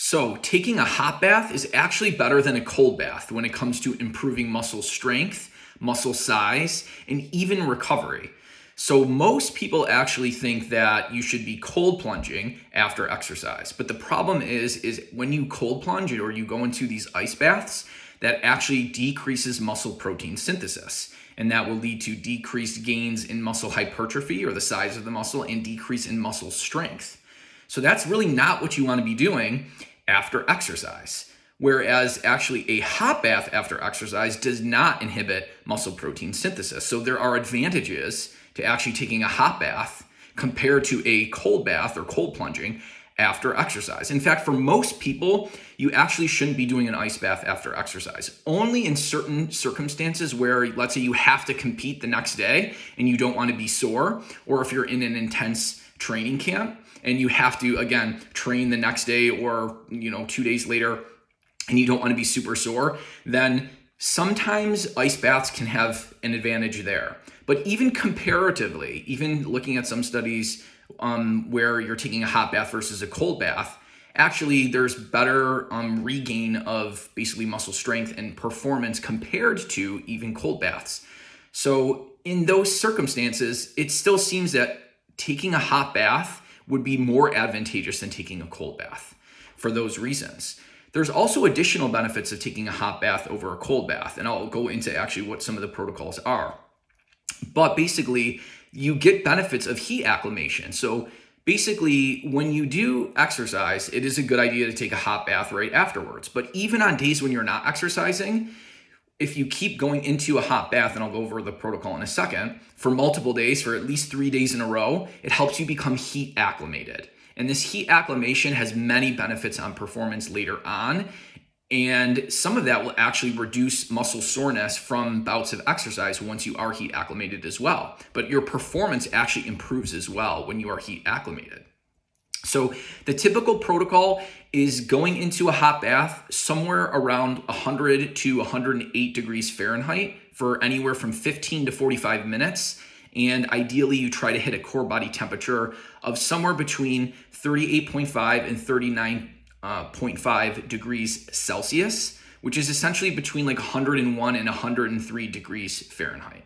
So taking a hot bath is actually better than a cold bath when it comes to improving muscle strength, muscle size, and even recovery. So most people actually think that you should be cold plunging after exercise. But the problem is when you cold plunge or you go into these ice baths, that actually decreases muscle protein synthesis. And that will lead to decreased gains in muscle hypertrophy, or the size of the muscle, and decrease in muscle strength. So that's really not what you want to be doing after exercise. Whereas actually a hot bath after exercise does not inhibit muscle protein synthesis. So there are advantages to actually taking a hot bath compared to a cold bath or cold plunging after exercise. In fact, for most people, you actually shouldn't be doing an ice bath after exercise. Only in certain circumstances where, let's say, you have to compete the next day and you don't want to be sore, or if you're in an intense training camp and you have to, again, train the next day or 2 days later and you don't want to be super sore, then sometimes ice baths can have an advantage there. But even comparatively, even looking at some studies where you're taking a hot bath versus a cold bath, actually there's better regain of basically muscle strength and performance compared to even cold baths. So in those circumstances, it still seems that taking a hot bath would be more advantageous than taking a cold bath for those reasons. There's also additional benefits of taking a hot bath over a cold bath, and I'll go into actually what some of the protocols are. But basically, you get benefits of heat acclimation. So basically, when you do exercise, it is a good idea to take a hot bath right afterwards. But even on days when you're not exercising, if you keep going into a hot bath, and I'll go over the protocol in a second, for multiple days, for at least 3 days in a row, it helps you become heat acclimated. And this heat acclimation has many benefits on performance later on. And some of that will actually reduce muscle soreness from bouts of exercise once you are heat acclimated as well. But your performance actually improves as well when you are heat acclimated. So the typical protocol is going into a hot bath somewhere around 100 to 108 degrees Fahrenheit for anywhere from 15 to 45 minutes. And ideally, you try to hit a core body temperature of somewhere between 38.5 and 39.5 degrees Celsius, which is essentially between like 101 and 103 degrees Fahrenheit.